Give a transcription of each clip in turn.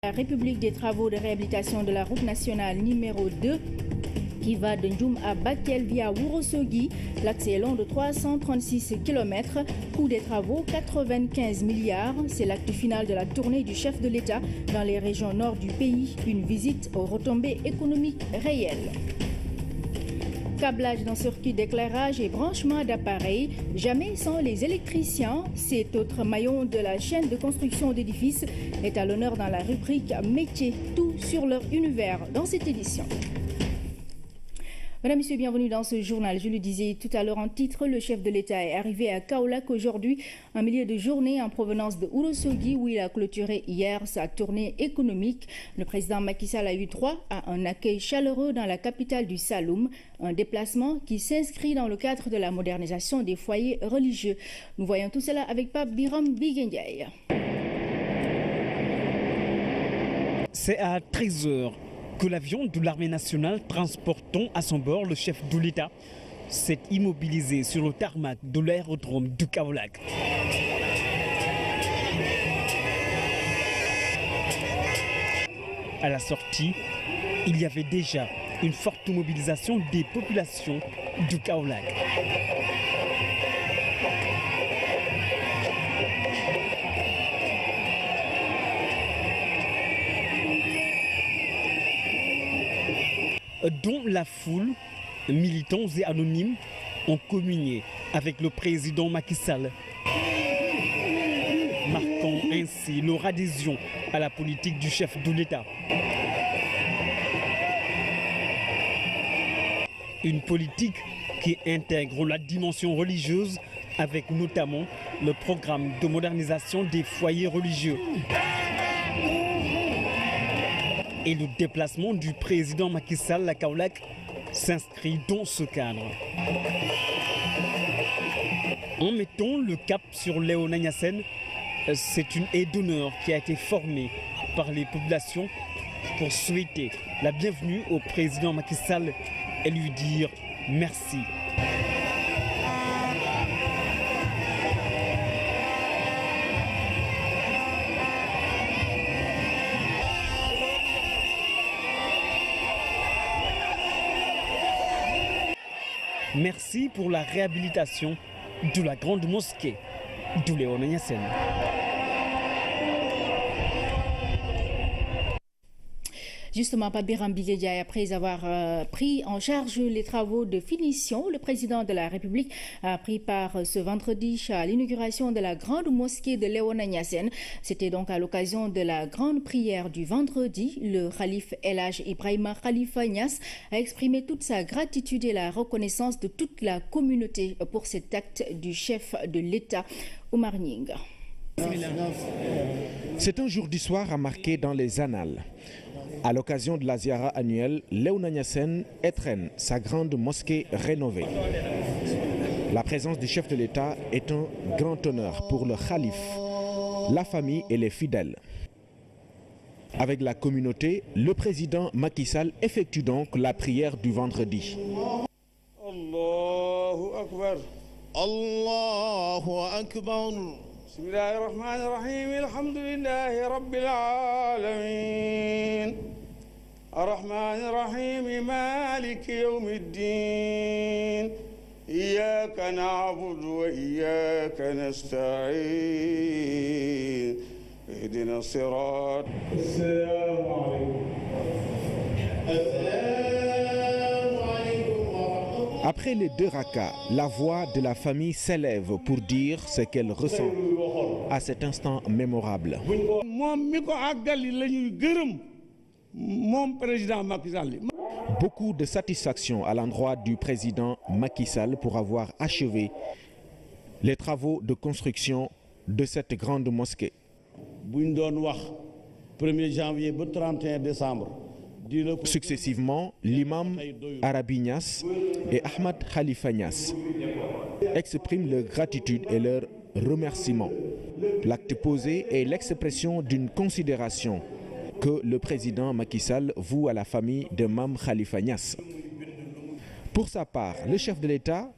La République des travaux de réhabilitation de la route nationale numéro 2 qui va de Ndjoum à Bakel via Ourossogui. L'accès est long de 336 km. Coût des travaux 95 milliards. C'est l'acte final de la tournée du chef de l'État dans les régions nord du pays. Une visite aux retombées économiques réelles. Câblage d'un circuit d'éclairage et branchement d'appareils, jamais sans les électriciens. Cet autre maillon de la chaîne de construction d'édifices est à l'honneur dans la rubrique Métiers, tout sur leur univers dans cette édition. Mesdames, Messieurs, bienvenue dans ce journal. Je le disais tout à l'heure en titre, le chef de l'État est arrivé à Kaolack aujourd'hui, en milieu de journée en provenance de Ourossogui, où il a clôturé hier sa tournée économique. Le président Macky Sall a eu droit à un accueil chaleureux dans la capitale du Saloum, un déplacement qui s'inscrit dans le cadre de la modernisation des foyers religieux. Nous voyons tout cela avec Pape Biram Bigendiaï. C'est à 13h. que l'avion de l'armée nationale transportant à son bord le chef de l'État s'est immobilisé sur le tarmac de l'aérodrome de Kaolack. À la sortie, il y avait déjà une forte mobilisation des populations de Kaolack. Dont la foule, militants et anonymes, ont communié avec le président Macky Sall, marquant ainsi leur adhésion à la politique du chef de l'État. Une politique qui intègre la dimension religieuse avec notamment le programme de modernisation des foyers religieux. Et le déplacement du président Macky Sall à Kaolack s'inscrit dans ce cadre. En mettant le cap sur Léona Niassène, c'est une haie d'honneur qui a été formée par les populations pour souhaiter la bienvenue au président Macky Sall et lui dire merci. Merci pour la réhabilitation de la grande mosquée de Léona Niassène. Justement, Pabiram Biguediaï, après avoir pris en charge les travaux de finition, le président de la République a pris part ce vendredi à l'inauguration de la grande mosquée de Léona Niassène. C'était donc à l'occasion de la grande prière du vendredi. Le khalife El Hadj Ibrahima Khalifa Niass a exprimé toute sa gratitude et la reconnaissance de toute la communauté pour cet acte du chef de l'État, Oumar Nying. C'est un jour d'histoire à marquer dans les annales. À l'occasion de la ziara annuelle, Léona Niassène étrenne sa grande mosquée rénovée. La présence du chef de l'État est un grand honneur pour le khalife, la famille et les fidèles. Avec la communauté, le président Macky Sall effectue donc la prière du vendredi. Allahu Akbar. Allahu Akbar. Bismillahirrahmanirrahim. Alhamdulillahi Rabbil Alamin. Ar-Rahmanir-Rahim. Maliki Yawmiddin. Iyyaka na'budu wa iyyaka nasta'in. Ihdina as-sirat. Assalamu alaykum. Après les deux rakas, la voix de la famille s'élève pour dire ce qu'elle ressent à cet instant mémorable. Beaucoup de satisfaction à l'endroit du président Macky Sall pour avoir achevé les travaux de construction de cette grande mosquée. 1er janvier au 31 décembre. Successivement, l'imam Arabi Niass et Ahmad Khalifa Niass expriment leur gratitude et leur remerciement. L'acte posé est l'expression d'une considération que le président Macky Sall voue à la famille de Mame Khalifa Niass. Pour sa part, le chef de l'État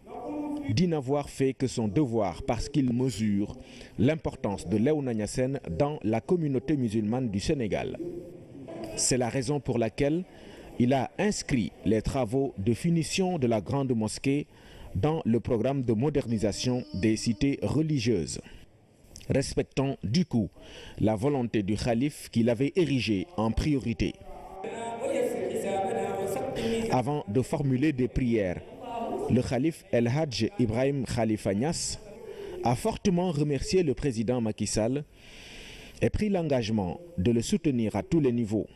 dit n'avoir fait que son devoir parce qu'il mesure l'importance de Léona Niassène dans la communauté musulmane du Sénégal. C'est la raison pour laquelle il a inscrit les travaux de finition de la grande mosquée dans le programme de modernisation des cités religieuses, respectant du coup la volonté du khalife qu'il avait érigée en priorité. Avant de formuler des prières, le khalife El Hadj Ibrahim Khalifa Niass a fortement remercié le président Macky Sall et pris l'engagement de le soutenir à tous les niveaux.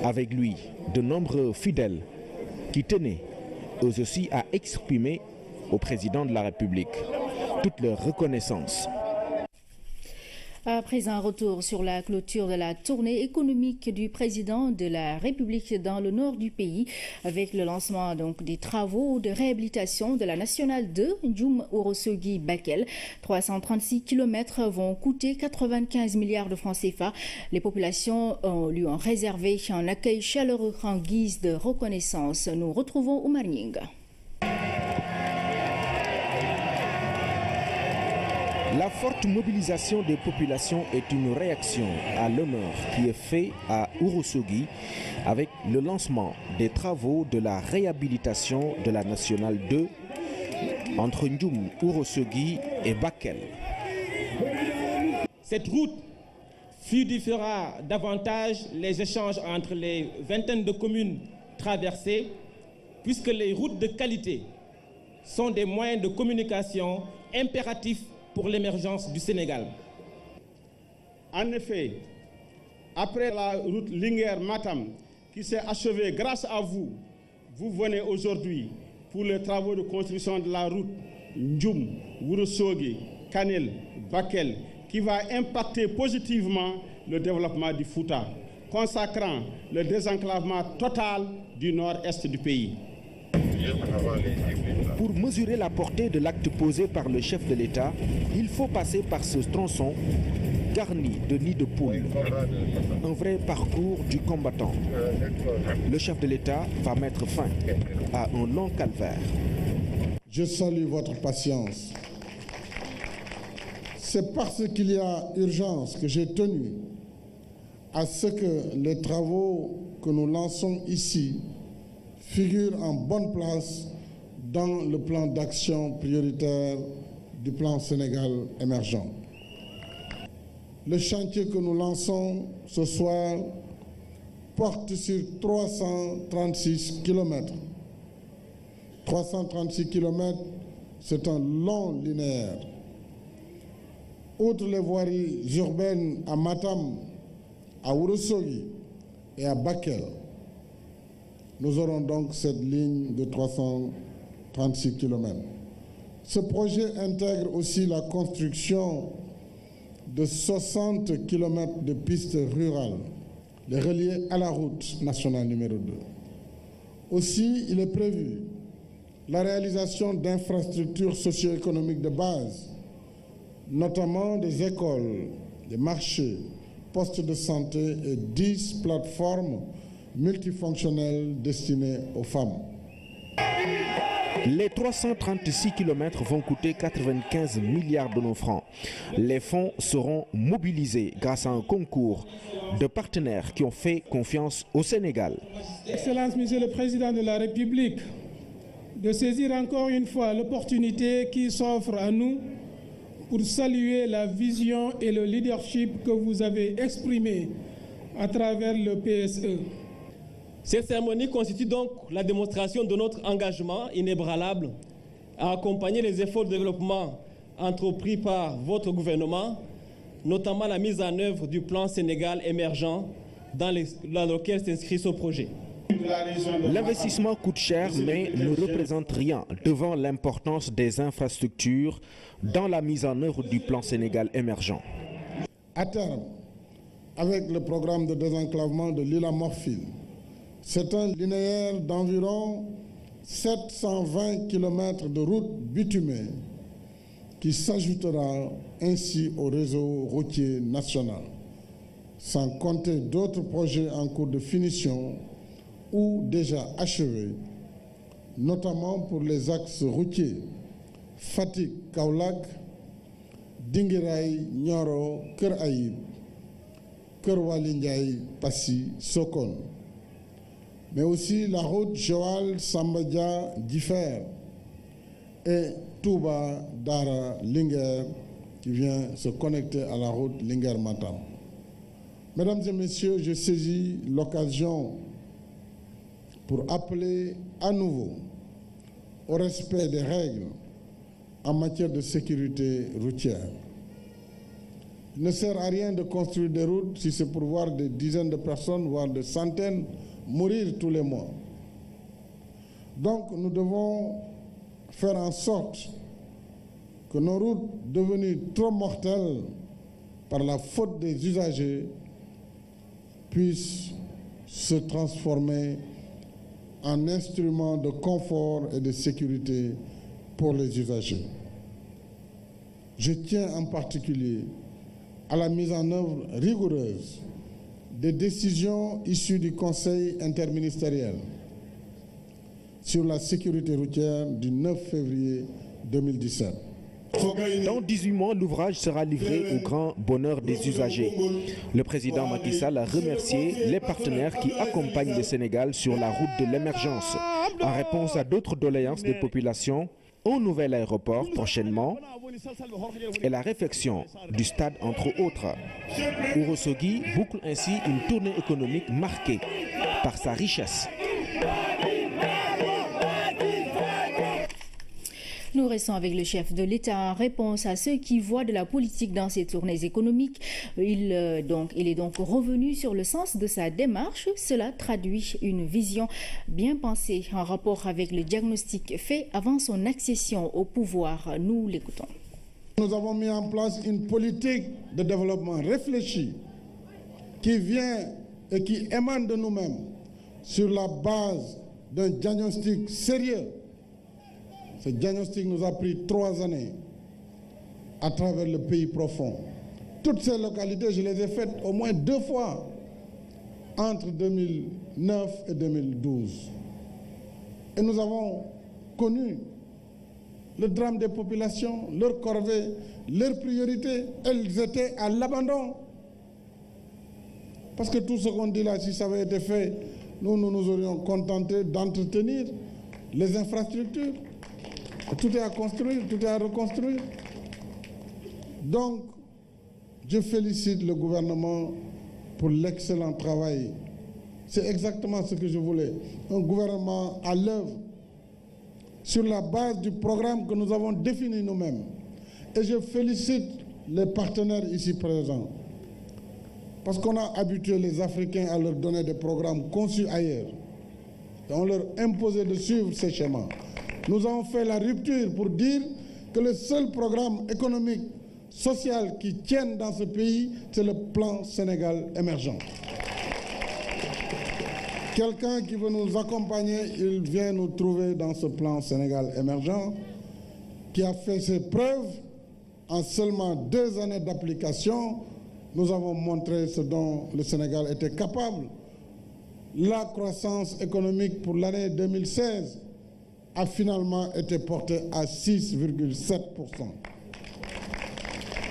Avec lui, de nombreux fidèles qui tenaient eux aussi à exprimer au président de la République toute leur reconnaissance. Après un retour sur la clôture de la tournée économique du président de la République dans le nord du pays, avec le lancement des travaux de réhabilitation de la nationale 2 Ndioum-Ourossogui-Bakel, 336 km vont coûter 95 milliards de francs CFA. Les populations lui ont réservé un accueil chaleureux en guise de reconnaissance. Nous retrouvons Oumar Nying. La forte mobilisation des populations est une réaction à l'honneur qui est fait à Ourossogui avec le lancement des travaux de la réhabilitation de la nationale 2 entre Ndioum, Ourossogui et Bakel. Cette route fluidifiera davantage les échanges entre les vingtaines de communes traversées, puisque les routes de qualité sont des moyens de communication impératifs pour l'émergence du Sénégal. En effet, après la route Linguère-Matam qui s'est achevée grâce à vous, vous venez aujourd'hui pour les travaux de construction de la route Ndioum, Ourossogui, Kanel, Bakel, qui va impacter positivement le développement du Fouta, consacrant le désenclavement total du nord-est du pays. Pour mesurer la portée de l'acte posé par le chef de l'État, il faut passer par ce tronçon garni de nids de poules. Un vrai parcours du combattant. Le chef de l'État va mettre fin à un long calvaire. Je salue votre patience. C'est parce qu'il y a urgence que j'ai tenu à ce que les travaux que nous lançons ici figurent en bonne place dans le plan d'action prioritaire du plan Sénégal émergent. Le chantier que nous lançons ce soir porte sur 336 km. 336 km, c'est un long linéaire. Outre les voiries urbaines à Matam, à Ourossogui et à Bakel, nous aurons donc cette ligne de 336 km. Ce projet intègre aussi la construction de 60 km de pistes rurales, les relier à la route nationale numéro 2. Aussi, il est prévu la réalisation d'infrastructures socio-économiques de base, notamment des écoles, des marchés, postes de santé et 10 plateformes multifonctionnelles destinées aux femmes. Les 336 km vont coûter 95 milliards de nos francs. Les fonds seront mobilisés grâce à un concours de partenaires qui ont fait confiance au Sénégal. Excellence, Monsieur le Président de la République, de saisir encore une fois l'opportunité qui s'offre à nous pour saluer la vision et le leadership que vous avez exprimé à travers le PSE. Cette cérémonie constitue donc la démonstration de notre engagement inébranlable à accompagner les efforts de développement entrepris par votre gouvernement, notamment la mise en œuvre du plan Sénégal émergent dans lequel s'inscrit ce projet. L'investissement coûte cher mais ne représente rien devant l'importance des infrastructures dans la mise en œuvre du plan Sénégal émergent. À terme, avec le programme de désenclavement de l'île à Morphine, c'est un linéaire d'environ 720 km de route bitumée qui s'ajoutera ainsi au réseau routier national, sans compter d'autres projets en cours de finition ou déjà achevés, notamment pour les axes routiers Fatick-Kaolack, Dinguiraye, Nioro, Keur Ayib, Keur Waly Ndiaye, Passy, Sokone, mais aussi la route Joal-Samba-Dia-Differ et Touba-Dara-Linguère qui vient se connecter à la route Linguère-Matam. Mesdames et messieurs, je saisis l'occasion pour appeler à nouveau au respect des règles en matière de sécurité routière. Il ne sert à rien de construire des routes si c'est pour voir des dizaines de personnes, voire des centaines, mourir tous les mois. Donc nous devons faire en sorte que nos routes devenues trop mortelles par la faute des usagers puissent se transformer en instruments de confort et de sécurité pour les usagers. Je tiens en particulier à la mise en œuvre rigoureuse des décisions issues du Conseil interministériel sur la sécurité routière du 9 février 2017. Dans 18 mois, l'ouvrage sera livré au grand bonheur des usagers. Le président Macky Sall a remercié les partenaires qui accompagnent le Sénégal sur la route de l'émergence. En réponse à d'autres doléances des populations, un nouvel aéroport prochainement et la réfection du stade entre autres. Ourossogui boucle ainsi une tournée économique marquée par sa richesse. Nous restons avec le chef de l'État en réponse à ceux qui voient de la politique dans ses tournées économiques. Il est donc revenu sur le sens de sa démarche. Cela traduit une vision bien pensée en rapport avec le diagnostic fait avant son accession au pouvoir. Nous l'écoutons. Nous avons mis en place une politique de développement réfléchie qui vient et qui émane de nous-mêmes sur la base d'un diagnostic sérieux. Ce diagnostic nous a pris 3 années à travers le pays profond. Toutes ces localités, je les ai faites au moins 2 fois entre 2009 et 2012. Et nous avons connu le drame des populations, leurs corvées, leurs priorités. Elles étaient à l'abandon. Parce que tout ce qu'on dit là, si ça avait été fait, nous nous aurions contenté d'entretenir les infrastructures. Tout est à construire, tout est à reconstruire. Donc, je félicite le gouvernement pour l'excellent travail. C'est exactement ce que je voulais. Un gouvernement à l'œuvre sur la base du programme que nous avons défini nous-mêmes. Et je félicite les partenaires ici présents. Parce qu'on a habitué les Africains à leur donner des programmes conçus ailleurs. Et on leur imposait de suivre ces schémas. Nous avons fait la rupture pour dire que le seul programme économique, social qui tienne dans ce pays, c'est le plan Sénégal émergent. Quelqu'un qui veut nous accompagner, il vient nous trouver dans ce plan Sénégal émergent, qui a fait ses preuves en seulement 2 années d'application. Nous avons montré ce dont le Sénégal était capable. La croissance économique pour l'année 2016 a finalement été portée à 6,7%.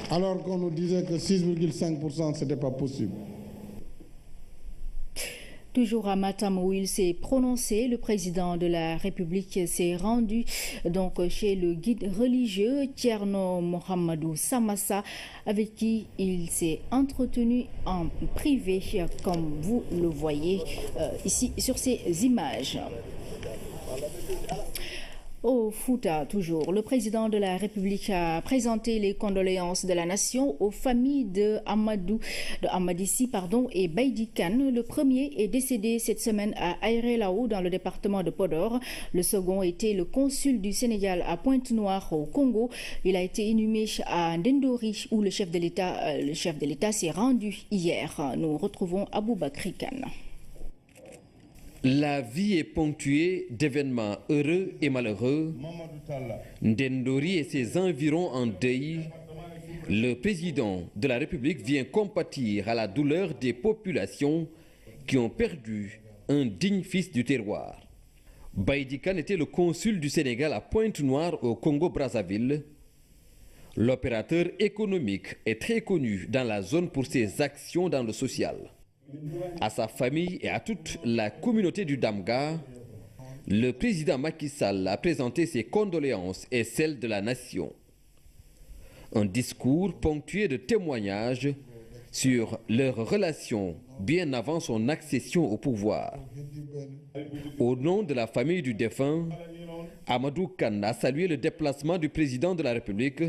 Alors qu'on nous disait que 6,5%, ce n'était pas possible. Toujours à Matam où il s'est prononcé, le président de la République s'est rendu donc chez le guide religieux Thierno Mohamedou Samassa, avec qui il s'est entretenu en privé, comme vous le voyez ici sur ces images. Au Fouta, toujours, le président de la République a présenté les condoléances de la nation aux familles de Amadissi et Baïdi Kane. Le premier est décédé cette semaine à Aéré-Lao dans le département de Podor. Le second était le consul du Sénégal à Pointe-Noire au Congo. Il a été inhumé à Ndendori où le chef de l'État s'est rendu hier. Nous retrouvons Aboubakri Kane. La vie est ponctuée d'événements heureux et malheureux. Ndendori et ses environs en deuil. Le président de la République vient compatir à la douleur des populations qui ont perdu un digne fils du terroir. Baïdy Kane était le consul du Sénégal à Pointe-Noire au Congo-Brazzaville. L'opérateur économique est très connu dans la zone pour ses actions dans le social. À sa famille et à toute la communauté du Damga, le président Macky Sall a présenté ses condoléances et celles de la nation. Un discours ponctué de témoignages sur leurs relations bien avant son accession au pouvoir. Au nom de la famille du défunt, Amadou Kane a salué le déplacement du président de la République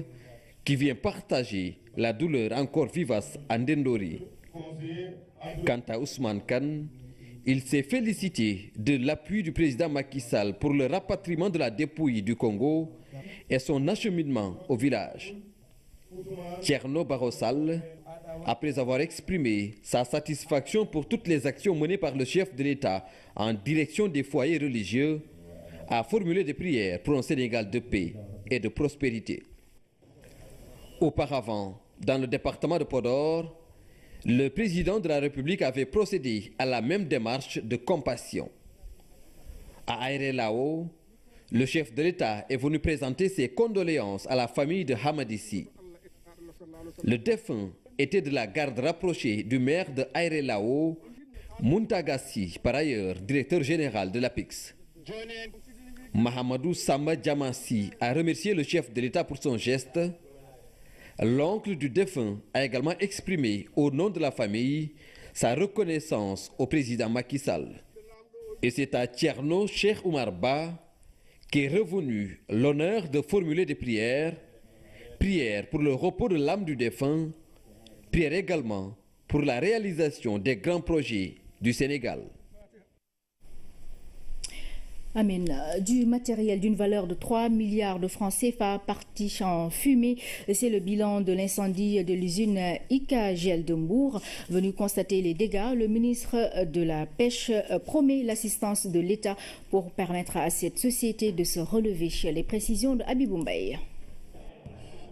qui vient partager la douleur encore vivace à Ndendori. Quant à Ousmane Kane, il s'est félicité de l'appui du président Macky Sall pour le rapatriement de la dépouille du Congo et son acheminement au village. Thierno Barroso, après avoir exprimé sa satisfaction pour toutes les actions menées par le chef de l'État en direction des foyers religieux, a formulé des prières pour un Sénégal de paix et de prospérité. Auparavant, dans le département de Podor, le président de la République avait procédé à la même démarche de compassion. À Aéré Lao, le chef de l'État est venu présenter ses condoléances à la famille de Hamadissi. Le défunt était de la garde rapprochée du maire de Aéré Lao, Muntagassi, par ailleurs directeur général de l'APIX. Mahamadou Samba Djamassi a remercié le chef de l'État pour son geste. L'oncle du défunt a également exprimé au nom de la famille sa reconnaissance au président Macky Sall. Et c'est à Thierno Cheikh Oumar Ba qu'est revenu l'honneur de formuler des prières. Prières pour le repos de l'âme du défunt, prières également pour la réalisation des grands projets du Sénégal. Amen. Du matériel d'une valeur de 3 milliards de francs CFA parti en fumée. C'est le bilan de l'incendie de l'usine ICAGEL de Mbour. Venu constater les dégâts, le ministre de la Pêche promet l'assistance de l'État pour permettre à cette société de se relever. Les précisions de Habibou Mbaye.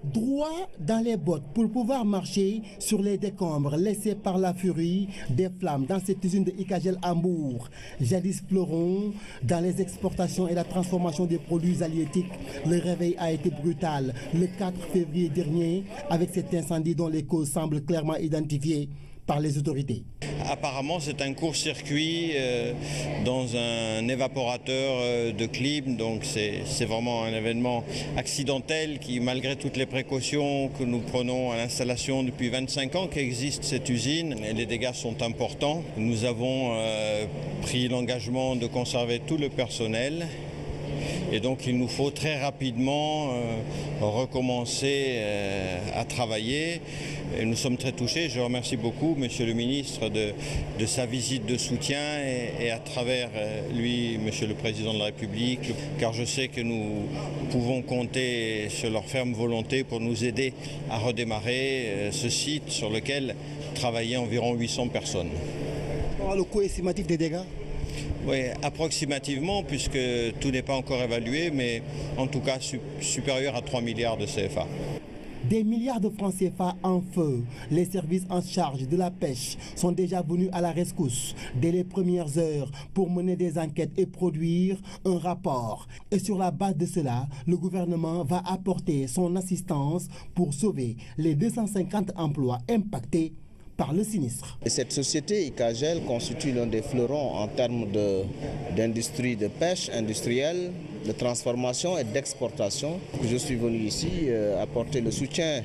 Droit dans les bottes pour pouvoir marcher sur les décombres laissés par la furie des flammes dans cette usine de ICAGEL à Mbour. Jadis fleuron dans les exportations et la transformation des produits halieutiques, le réveil a été brutal le 4 février dernier avec cet incendie dont les causes semblent clairement identifiées par les autorités. Apparemment, c'est un court-circuit dans un évaporateur de clim, donc c'est vraiment un événement accidentel qui, malgré toutes les précautions que nous prenons à l'installation depuis 25 ans qu'existe cette usine, les dégâts sont importants. Nous avons pris l'engagement de conserver tout le personnel. Et donc il nous faut très rapidement recommencer à travailler. Et nous sommes très touchés. Je remercie beaucoup Monsieur le ministre de sa visite de soutien et à travers lui, Monsieur le Président de la République, car je sais que nous pouvons compter sur leur ferme volonté pour nous aider à redémarrer ce site sur lequel travaillaient environ 800 personnes. Le coût estimatif des dégâts ? Oui, approximativement, puisque tout n'est pas encore évalué, mais en tout cas supérieur à 3 milliards de CFA. Des milliards de francs CFA en feu. Les services en charge de la pêche sont déjà venus à la rescousse dès les premières heures pour mener des enquêtes et produire un rapport. Et sur la base de cela, le gouvernement va apporter son assistance pour sauver les 250 emplois impactés par le sinistre. Et cette société ICAGEL constitue l'un des fleurons en termes d'industrie de pêche industrielle, de transformation et d'exportation. Je suis venu ici apporter le soutien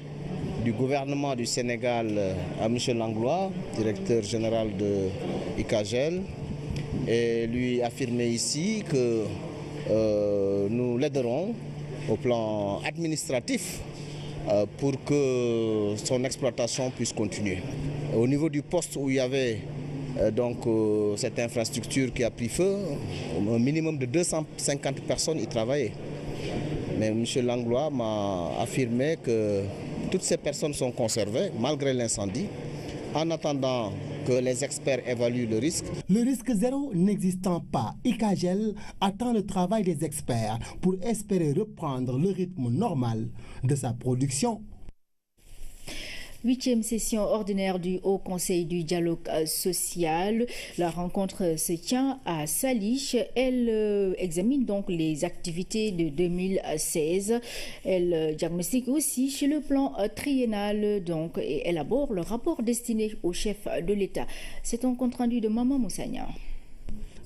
du gouvernement du Sénégal à M. Langlois, directeur général de ICAGEL, et lui affirmer ici que nous l'aiderons au plan administratif pour que son exploitation puisse continuer. Au niveau du poste où il y avait cette infrastructure qui a pris feu, un minimum de 250 personnes y travaillaient. Mais M. Langlois m'a affirmé que toutes ces personnes sont conservées malgré l'incendie. en attendant que les experts évaluent le risque. Le risque zéro n'existant pas, ICAGEL attend le travail des experts pour espérer reprendre le rythme normal de sa production. 8e session ordinaire du Haut Conseil du dialogue social. La rencontre se tient à Salich. Elle examine donc les activités de 2016. Elle diagnostique aussi sur le plan triennal donc, et élabore le rapport destiné au chef de l'État. C'est un compte rendu de Maman Moussagna.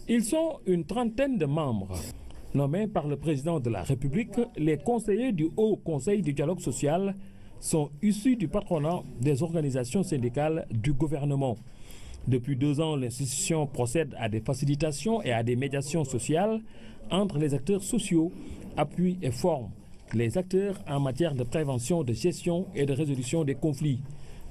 Ils sont une trentaine de membres. Nommés par le président de la République, les conseillers du Haut Conseil du dialogue social sont issus du patronat des organisations syndicales du gouvernement. Depuis 2 ans, l'institution procède à des facilitations et à des médiations sociales entre les acteurs sociaux, appuie et forme les acteurs en matière de prévention, de gestion et de résolution des conflits.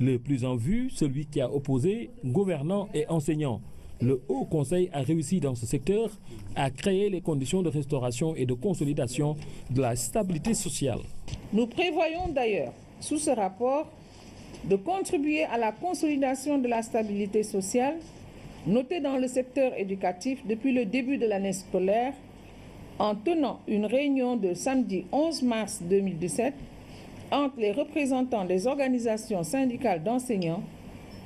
Le plus en vue, celui qui a opposé gouvernants et enseignants. Le Haut Conseil a réussi dans ce secteur à créer les conditions de restauration et de consolidation de la stabilité sociale. Nous prévoyons d'ailleurs, sous ce rapport, de contribuer à la consolidation de la stabilité sociale, notée dans le secteur éducatif depuis le début de l'année scolaire, en tenant une réunion de samedi 11 mars 2017 entre les représentants des organisations syndicales d'enseignants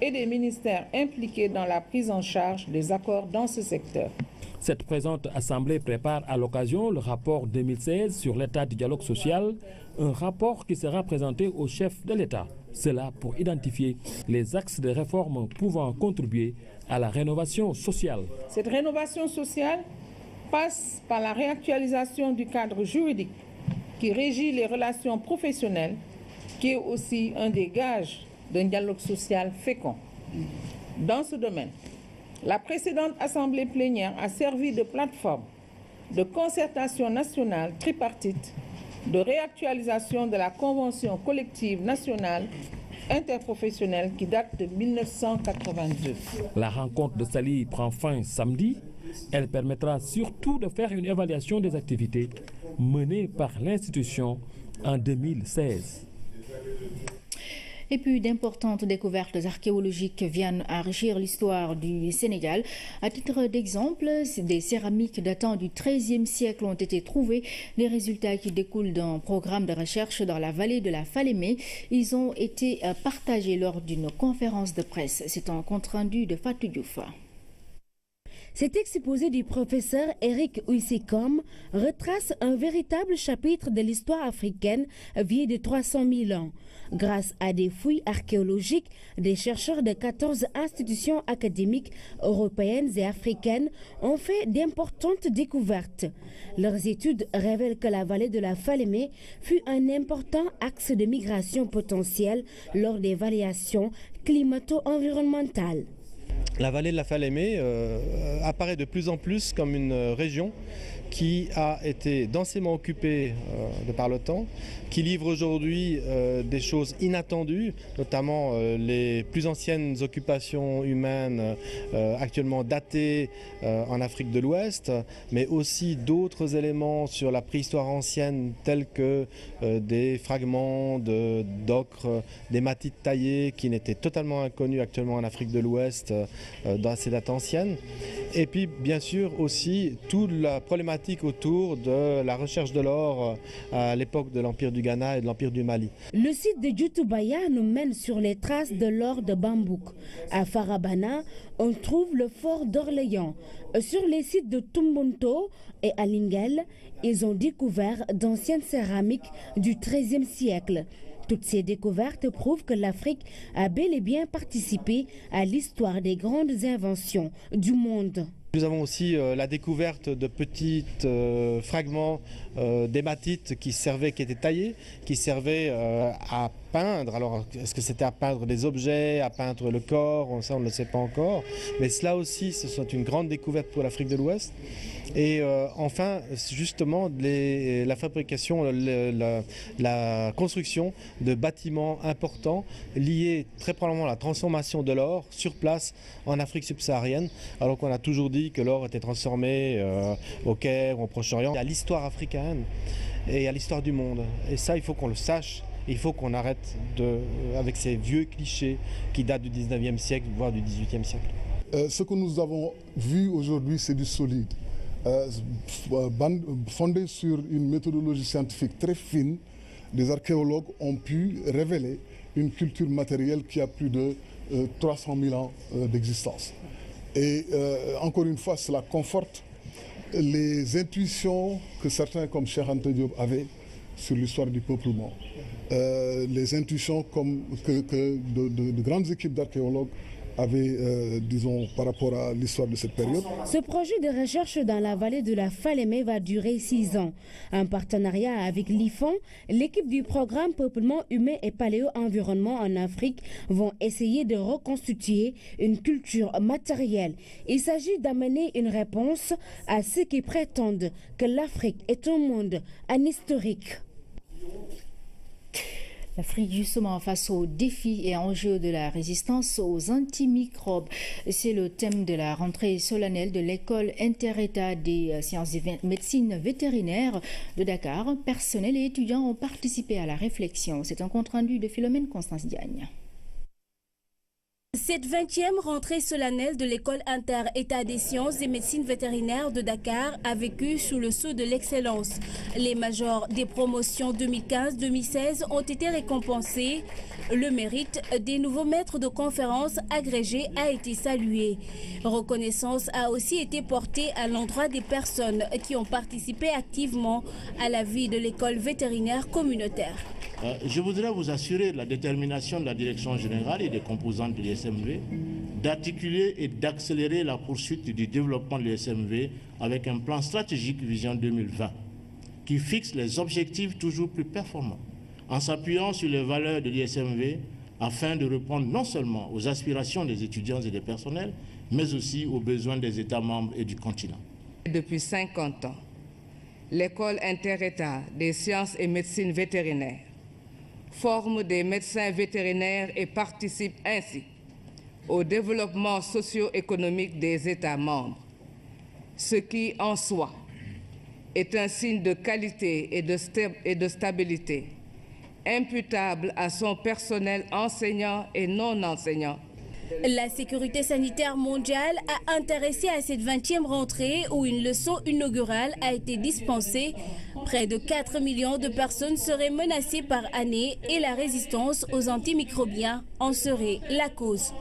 et des ministères impliqués dans la prise en charge des accords dans ce secteur. Cette présente assemblée prépare à l'occasion le rapport 2016 sur l'état du dialogue social, un rapport qui sera présenté au chef de l'État. Cela pour identifier les axes de réforme pouvant contribuer à la rénovation sociale. Cette rénovation sociale passe par la réactualisation du cadre juridique qui régit les relations professionnelles, qui est aussi un des gages d'un dialogue social fécond. Dans ce domaine, la précédente assemblée plénière a servi de plateforme de concertation nationale tripartite, de réactualisation de la convention collective nationale interprofessionnelle qui date de 1982. La rencontre de Saly prend fin samedi. Elle permettra surtout de faire une évaluation des activités menées par l'institution en 2016. Et puis d'importantes découvertes archéologiques viennent enrichir l'histoire du Sénégal. À titre d'exemple, des céramiques datant du XIIIe siècle ont été trouvées. Les résultats qui découlent d'un programme de recherche dans la vallée de la Falémé, ils ont été partagés lors d'une conférence de presse. C'est un compte rendu de Fatou Diouf. Cet exposé du professeur Eric Ouissekom retrace un véritable chapitre de l'histoire africaine vieille de 300 000 ans. Grâce à des fouilles archéologiques, des chercheurs de 14 institutions académiques européennes et africaines ont fait d'importantes découvertes. Leurs études révèlent que la vallée de la Falémé fut un important axe de migration potentielle lors des variations climato-environnementales. La vallée de la Falémé apparaît de plus en plus comme une région qui a été densément occupée de par le temps, qui livre aujourd'hui des choses inattendues, notamment les plus anciennes occupations humaines actuellement datées en Afrique de l'Ouest, mais aussi d'autres éléments sur la préhistoire ancienne tels que des fragments d'ocre, des matites taillées qui n'étaient totalement inconnus actuellement en Afrique de l'Ouest dans ces dates anciennes. Et puis bien sûr aussi toute la problématique autour de la recherche de l'or à l'époque de l'Empire du Ghana et de l'Empire du Mali. Le site de Djoutubaya nous mène sur les traces de l'or de Bambouk. À Farabana, on trouve le fort d'Orléans. Sur les sites de Tumbunto et à Lingel, ils ont découvert d'anciennes céramiques du XIIIe siècle. Toutes ces découvertes prouvent que l'Afrique a bel et bien participé à l'histoire des grandes inventions du monde. Nous avons aussi la découverte de petits fragments d'hématite qui étaient taillés, qui servaient à peindre. Alors, est-ce que c'était à peindre des objets, à peindre le corps? Ça, on ne le sait pas encore. Mais cela aussi, ce sont une grande découverte pour l'Afrique de l'Ouest. Et enfin, justement, la fabrication, la construction de bâtiments importants liés très probablement à la transformation de l'or sur place en Afrique subsaharienne, alors qu'on a toujours dit que l'or était transformé au Caire ou au Proche-Orient. À l'histoire africaine et à l'histoire du monde. Et ça, il faut qu'on le sache Il faut qu'on arrête avec ces vieux clichés qui datent du 19e siècle, voire du 18e siècle. Ce que nous avons vu aujourd'hui, c'est du solide. Fondé sur une méthodologie scientifique très fine, les archéologues ont pu révéler une culture matérielle qui a plus de 300 000 ans d'existence. Et encore une fois, cela conforte les intuitions que certains comme Cheikh Anta Diop avaient sur l'histoire du peuplement. Les intuitions que de grandes équipes d'archéologues avaient, disons, par rapport à l'histoire de cette période. Ce projet de recherche dans la vallée de la Falémé va durer 6 ans. En partenariat avec l'IFON, l'équipe du programme Peuplement humain et paléo-environnement en Afrique vont essayer de reconstituer une culture matérielle. Il s'agit d'amener une réponse à ceux qui prétendent que l'Afrique est un monde anhistorique. L'Afrique, justement, face aux défis et enjeux de la résistance aux antimicrobes. C'est le thème de la rentrée solennelle de l'école inter-État des sciences et médecine vétérinaire de Dakar. Personnel et étudiants ont participé à la réflexion. C'est un compte-rendu de Philomène Constance Diagne. Cette 20e rentrée solennelle de l'école inter-État des sciences et médecine vétérinaire de Dakar a vécu sous le sceau de l'excellence. Les majors des promotions 2015-2016 ont été récompensés. Le mérite des nouveaux maîtres de conférences agrégés a été salué. Reconnaissance a aussi été portée à l'endroit des personnes qui ont participé activement à la vie de l'école vétérinaire communautaire. Je voudrais vous assurer de la détermination de la direction générale et des composantes de l'ISMV d'articuler et d'accélérer la poursuite du développement de l'ISMV avec un plan stratégique Vision 2020 qui fixe les objectifs toujours plus performants en s'appuyant sur les valeurs de l'ISMV afin de répondre non seulement aux aspirations des étudiants et des personnels, mais aussi aux besoins des États membres et du continent. Depuis 50 ans, l'école inter-État des sciences et médecine vétérinaire forme des médecins vétérinaires et participe ainsi au développement socio-économique des États membres, ce qui en soi est un signe de qualité et de stabilité imputable à son personnel enseignant et non enseignant. La sécurité sanitaire mondiale a intéressé à cette 20e rentrée où une leçon inaugurale a été dispensée. Près de 4 millions de personnes seraient menacées par année et la résistance aux antimicrobiens en serait la cause.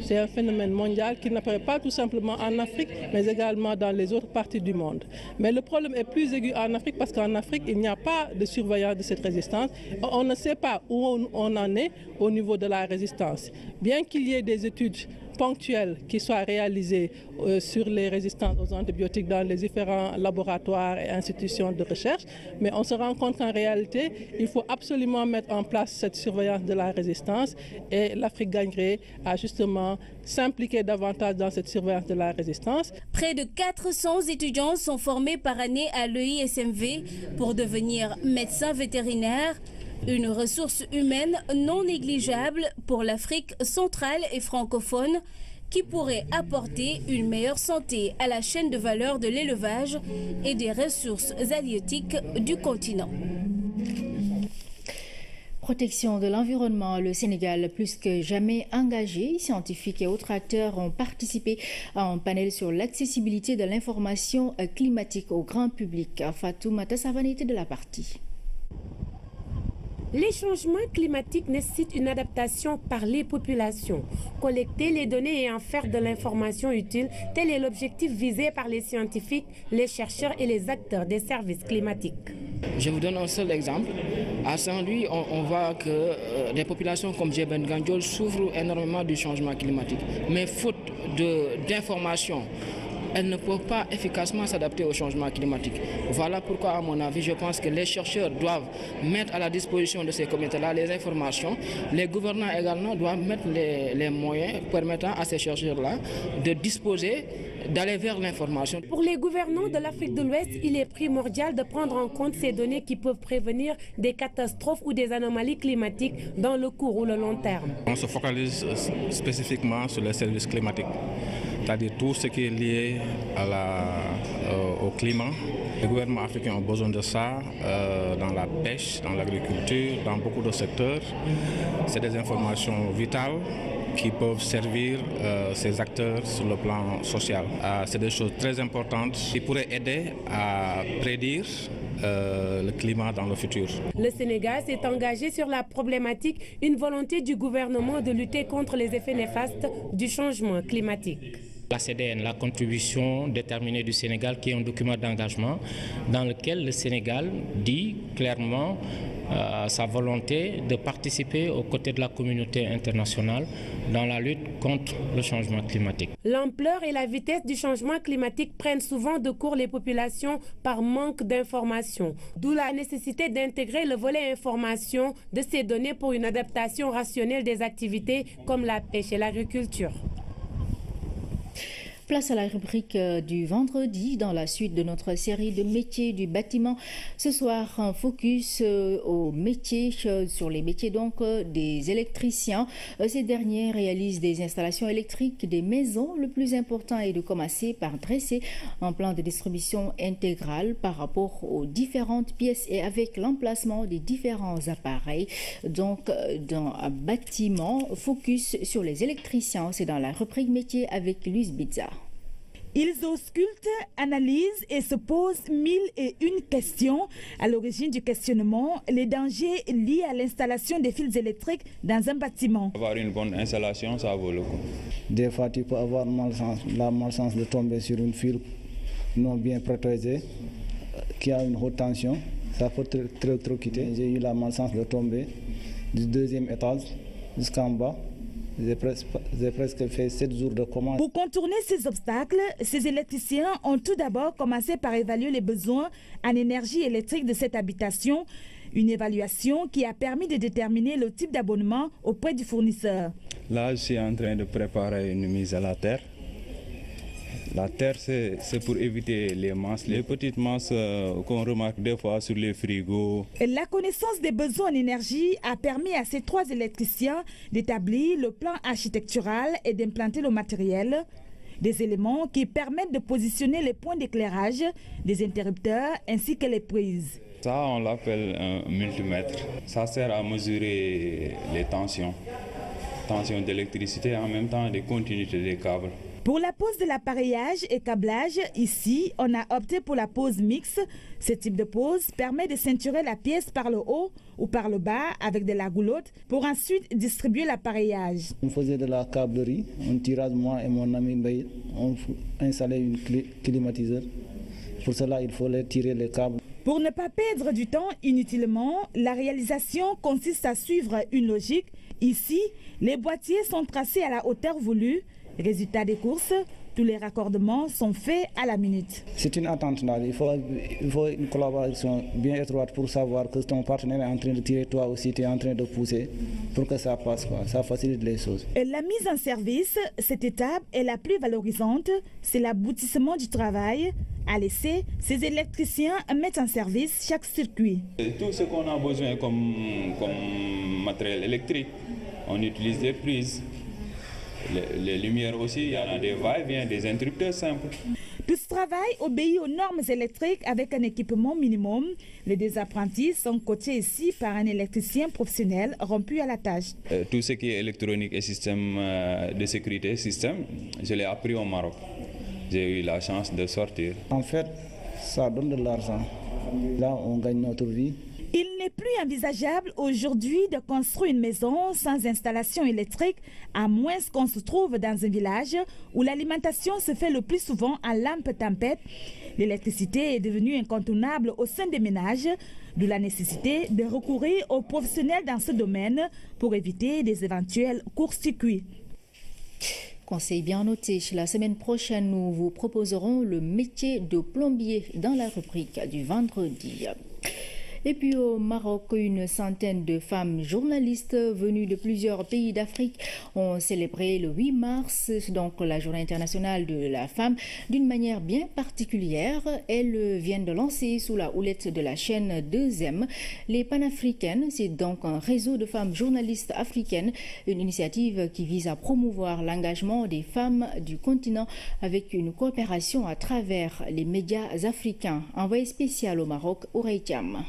C'est un phénomène mondial qui n'apparaît pas tout simplement en Afrique, mais également dans les autres parties du monde. Mais le problème est plus aigu en Afrique parce qu'en Afrique, il n'y a pas de surveillance de cette résistance. On ne sait pas où on en est au niveau de la résistance. Bien qu'il y ait des études ponctuelles qui soient réalisées sur les résistances aux antibiotiques dans les différents laboratoires et institutions de recherche, mais on se rend compte qu'en réalité, il faut absolument mettre en place cette surveillance de la résistance et l'Afrique gagnerait à justement s'impliquer davantage dans cette surveillance de la résistance. Près de 400 étudiants sont formés par année à l'EISMV pour devenir médecins vétérinaires. Une ressource humaine non négligeable pour l'Afrique centrale et francophone qui pourrait apporter une meilleure santé à la chaîne de valeur de l'élevage et des ressources halieutiques du continent. Protection de l'environnement, le Sénégal plus que jamais engagé. Scientifiques et autres acteurs ont participé à un panel sur l'accessibilité de l'information climatique au grand public. Fatou Matassavan était de la partie. Les changements climatiques nécessitent une adaptation par les populations. Collecter les données et en faire de l'information utile, tel est l'objectif visé par les scientifiques, les chercheurs et les acteurs des services climatiques. Je vous donne un seul exemple. À Saint-Louis, on voit que des populations comme Djeben Gandiol souffrent énormément du changement climatique. Mais faute d'informations, elles ne peuvent pas efficacement s'adapter au changement climatique. Voilà pourquoi, à mon avis, je pense que les chercheurs doivent mettre à la disposition de ces comités-là les informations. Les gouvernants également doivent mettre les moyens permettant à ces chercheurs-là de disposer, d'aller vers l'information. Pour les gouvernants de l'Afrique de l'Ouest, il est primordial de prendre en compte ces données qui peuvent prévenir des catastrophes ou des anomalies climatiques dans le court ou le long terme. On se focalise spécifiquement sur les services climatiques, c'est-à-dire tout ce qui est lié au climat, Les gouvernements africains ont besoin de ça dans la pêche, dans l'agriculture, dans beaucoup de secteurs. C'est des informations vitales qui peuvent servir ces acteurs sur le plan social. C'est des choses très importantes qui pourraient aider à prédire le climat dans le futur. Le Sénégal s'est engagé sur la problématique, une volonté du gouvernement de lutter contre les effets néfastes du changement climatique. La CDN, la contribution déterminée du Sénégal, qui est un document d'engagement dans lequel le Sénégal dit clairement sa volonté de participer aux côtés de la communauté internationale dans la lutte contre le changement climatique. L'ampleur et la vitesse du changement climatique prennent souvent de court les populations par manque d'informations, d'où la nécessité d'intégrer le volet information de ces données pour une adaptation rationnelle des activités comme la pêche et l'agriculture. Place à la rubrique du vendredi dans la suite de notre série de métiers du bâtiment. Ce soir, un focus aux métiers, sur les métiers donc des électriciens. Ces derniers réalisent des installations électriques des maisons. Le plus important est de commencer par dresser un plan de distribution intégral par rapport aux différentes pièces et avec l'emplacement des différents appareils. Donc, dans un bâtiment, focus sur les électriciens. C'est dans la rubrique métiers avec Luis Bizarre. Ils auscultent, analysent et se posent 1001 questions. À l'origine du questionnement, les dangers liés à l'installation des fils électriques dans un bâtiment. Avoir une bonne installation, ça vaut le coup. Des fois, tu peux avoir la malchance de tomber sur une fil non bien protégée, qui a une haute tension. Ça peut trop quitter. J'ai eu la malchance de tomber du 2e étage jusqu'en bas. J'ai presque fait 7 jours de commande. Pour contourner ces obstacles, ces électriciens ont tout d'abord commencé par évaluer les besoins en énergie électrique de cette habitation. Une évaluation qui a permis de déterminer le type d'abonnement auprès du fournisseur. Là, je suis en train de préparer une mise à la terre. La terre, c'est pour éviter les masses, les petites masses qu'on remarque des fois sur les frigos. La connaissance des besoins en énergie a permis à ces 3 électriciens d'établir le plan architectural et d'implanter le matériel. Des éléments qui permettent de positionner les points d'éclairage, des interrupteurs ainsi que les prises. Ça, on l'appelle un multimètre. Ça sert à mesurer les tensions d'électricité et en même temps les continuités des câbles. Pour la pose de l'appareillage et câblage, ici, on a opté pour la pose mixte. Ce type de pose permet de ceinturer la pièce par le haut ou par le bas avec de la goulotte pour ensuite distribuer l'appareillage. On faisait de la câblerie, on tirait, moi et mon ami Mbaye, on installait une climatiseur. Pour cela, il fallait tirer les câbles. Pour ne pas perdre du temps inutilement, la réalisation consiste à suivre une logique. Ici, les boîtiers sont tracés à la hauteur voulue. Résultat des courses, tous les raccordements sont faits à la minute. C'est une attente là. Il faut une collaboration bien étroite pour savoir que ton partenaire est en train de tirer, toi aussi tu es en train de pousser pour que ça passe, ça facilite les choses. Et la mise en service, cette étape est la plus valorisante, c'est l'aboutissement du travail. À l'essai, ces électriciens mettent en service chaque circuit. Tout ce qu'on a besoin comme matériel électrique, on utilise des prises. Les lumières aussi, il y en a des va-et-vient, des interrupteurs simples. Tout ce travail obéit aux normes électriques avec un équipement minimum. Les 2 apprentis sont coachés ici par un électricien professionnel rompu à la tâche. Tout ce qui est électronique et système de sécurité, je l'ai appris au Maroc. J'ai eu la chance de sortir. En fait, ça donne de l'argent. Là, on gagne notre vie. Il n'est plus envisageable aujourd'hui de construire une maison sans installation électrique, à moins qu'on se trouve dans un village où l'alimentation se fait le plus souvent en lampe tempête. L'électricité est devenue incontournable au sein des ménages, d'où la nécessité de recourir aux professionnels dans ce domaine pour éviter des éventuels courts-circuits. Conseil bien noté. La semaine prochaine, nous vous proposerons le métier de plombier dans la rubrique du vendredi. Et puis au Maroc, une centaine de femmes journalistes venues de plusieurs pays d'Afrique ont célébré le 8 mars, donc la journée internationale de la femme, d'une manière bien particulière. Elles viennent de lancer sous la houlette de la chaîne 2M les Panafricaines. C'est donc un réseau de femmes journalistes africaines, une initiative qui vise à promouvoir l'engagement des femmes du continent avec une coopération à travers les médias africains. Envoyé spécial au Maroc, Ourey Thiam.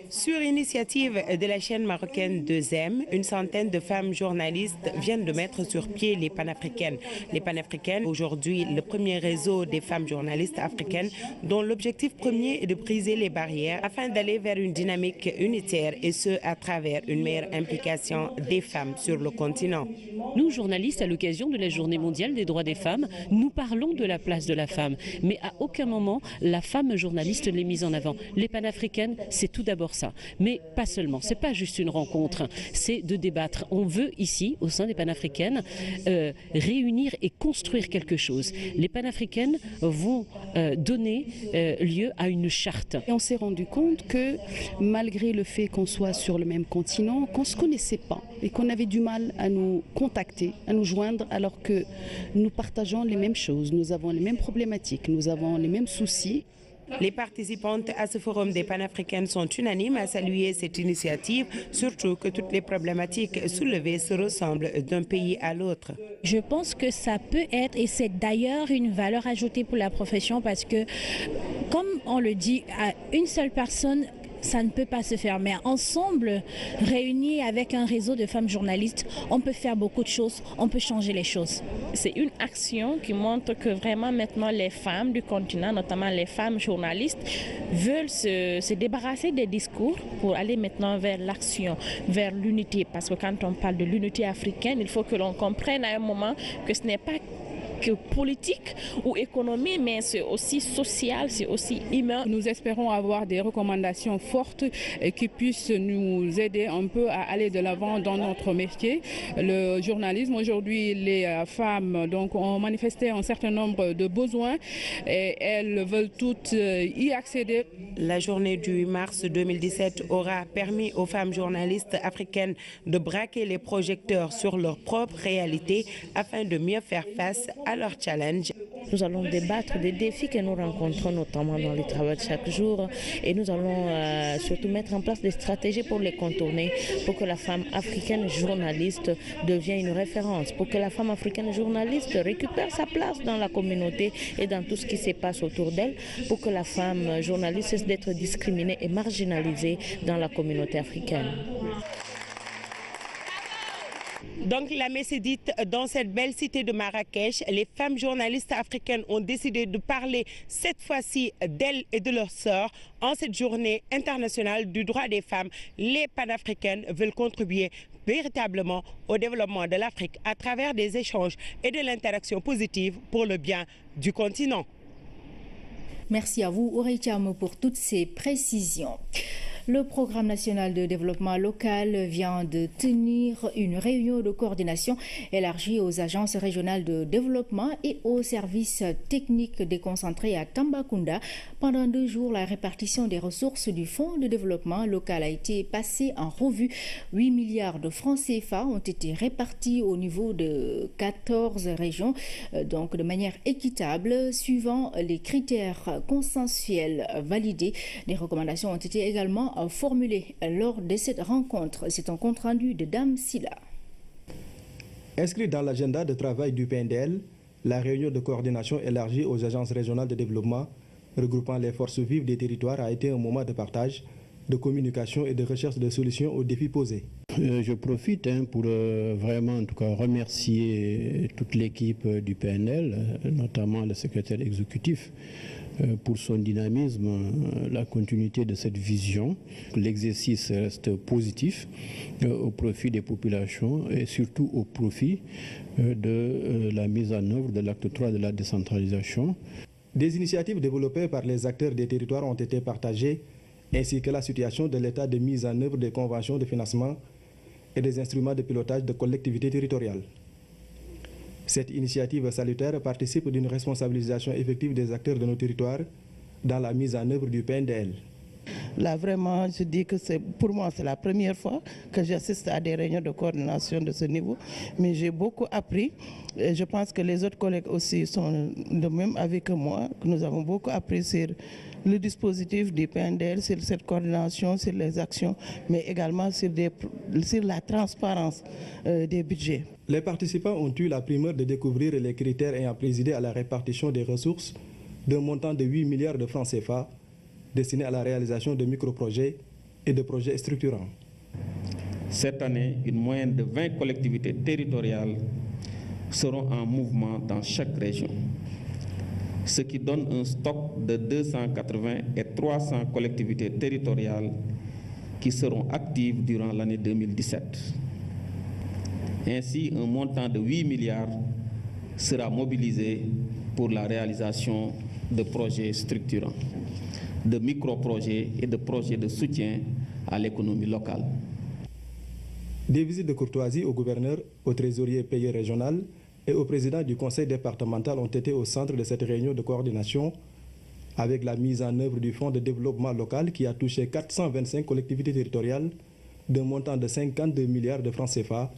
Sur initiative de la chaîne marocaine 2M, une centaine de femmes journalistes viennent de mettre sur pied les Panafricaines. Les Panafricaines, aujourd'hui le premier réseau des femmes journalistes africaines dont l'objectif premier est de briser les barrières afin d'aller vers une dynamique unitaire et ce à travers une meilleure implication des femmes sur le continent. Nous, journalistes, à l'occasion de la Journée mondiale des droits des femmes, nous parlons de la place de la femme. Mais à aucun moment, la femme journaliste n'est mise en avant. Les Panafricaines, c'est tout d'abord ça. Mais pas seulement, c'est pas juste une rencontre, c'est de débattre. On veut ici, au sein des Panafricaines, réunir et construire quelque chose. Les Panafricaines vont donner lieu à une charte. Et on s'est rendu compte que malgré le fait qu'on soit sur le même continent, qu'on ne se connaissait pas et qu'on avait du mal à nous contacter, à nous joindre alors que nous partageons les mêmes choses, nous avons les mêmes problématiques, nous avons les mêmes soucis. Les participantes à ce forum des Panafricaines sont unanimes à saluer cette initiative, surtout que toutes les problématiques soulevées se ressemblent d'un pays à l'autre. Je pense que ça peut être, et c'est d'ailleurs une valeur ajoutée pour la profession parce que, comme on le dit, à une seule personne, ça ne peut pas se faire. Mais ensemble, réunis avec un réseau de femmes journalistes, on peut faire beaucoup de choses, on peut changer les choses. C'est une action qui montre que vraiment maintenant les femmes du continent, notamment les femmes journalistes, veulent se débarrasser des discours pour aller maintenant vers l'action, vers l'unité. Parce que quand on parle de l'unité africaine, il faut que l'on comprenne à un moment que ce n'est pas que politique ou économie, mais c'est aussi social, c'est aussi humain. Nous espérons avoir des recommandations fortes qui puissent nous aider un peu à aller de l'avant dans notre métier. Le journalisme, aujourd'hui, les femmes ont manifesté un certain nombre de besoins et elles veulent toutes y accéder. La journée du 8 mars 2017 aura permis aux femmes journalistes africaines de braquer les projecteurs sur leur propre réalité afin de mieux faire face à leur challenge. Nous allons débattre des défis que nous rencontrons notamment dans les travaux de chaque jour et nous allons surtout mettre en place des stratégies pour les contourner, pour que la femme africaine journaliste devienne une référence, pour que la femme africaine journaliste récupère sa place dans la communauté et dans tout ce qui se passe autour d'elle, pour que la femme journaliste cesse d'être discriminée et marginalisée dans la communauté africaine. Donc la messe est dite dans cette belle cité de Marrakech. Les femmes journalistes africaines ont décidé de parler cette fois-ci d'elles et de leur sort. En cette journée internationale du droit des femmes, les panafricaines veulent contribuer véritablement au développement de l'Afrique à travers des échanges et de l'interaction positive pour le bien du continent. Merci à vous, Ourey Thiam, pour toutes ces précisions. Le Programme national de développement local vient de tenir une réunion de coordination élargie aux agences régionales de développement et aux services techniques déconcentrés à Tambacounda. Pendant 2 jours, la répartition des ressources du Fonds de développement local a été passée en revue. 8 milliards de francs CFA ont été répartis au niveau de 14 régions, donc de manière équitable, suivant les critères consensuels validés. Des recommandations ont été également formulées lors de cette rencontre. C'est un compte-rendu de Dame Silla. Inscrit dans l'agenda de travail du PNDL, la réunion de coordination élargie aux agences régionales de développement regroupant les forces vives des territoires a été un moment de partage, de communication et de recherche de solutions aux défis posés. Je profite pour vraiment en tout cas remercier toute l'équipe du PNL, notamment le secrétaire exécutif, pour son dynamisme, la continuité de cette vision. L'exercice reste positif au profit des populations et surtout au profit de la mise en œuvre de l'acte 3 de la décentralisation. Des initiatives développées par les acteurs des territoires ont été partagées, ainsi que la situation de l'état de mise en œuvre des conventions de financement et des instruments de pilotage de collectivités territoriales. Cette initiative salutaire participe d'une responsabilisation effective des acteurs de nos territoires dans la mise en œuvre du PNDL. Là, vraiment, je dis que pour moi, c'est la première fois que j'assiste à des réunions de coordination de ce niveau. Mais j'ai beaucoup appris. Et je pense que les autres collègues aussi sont de même avis que moi. Que nous avons beaucoup appris sur le dispositif du PNDL, sur cette coordination, sur les actions, mais également sur la transparence des budgets. Les participants ont eu la primeur de découvrir les critères ayant présidé à la répartition des ressources d'un montant de 8 milliards de francs CFA destinés à la réalisation de microprojets et de projets structurants. Cette année, une moyenne de 20 collectivités territoriales seront en mouvement dans chaque région, ce qui donne un stock de 280 et 300 collectivités territoriales qui seront actives durant l'année 2017. Ainsi, un montant de 8 milliards sera mobilisé pour la réalisation de projets structurants, de micro-projets et de projets de soutien à l'économie locale. Des visites de courtoisie au gouverneur, au trésorier payé régional et au président du conseil départemental ont été au centre de cette réunion de coordination avec la mise en œuvre du fonds de développement local qui a touché 425 collectivités territoriales d'un montant de 52 milliards de francs CFA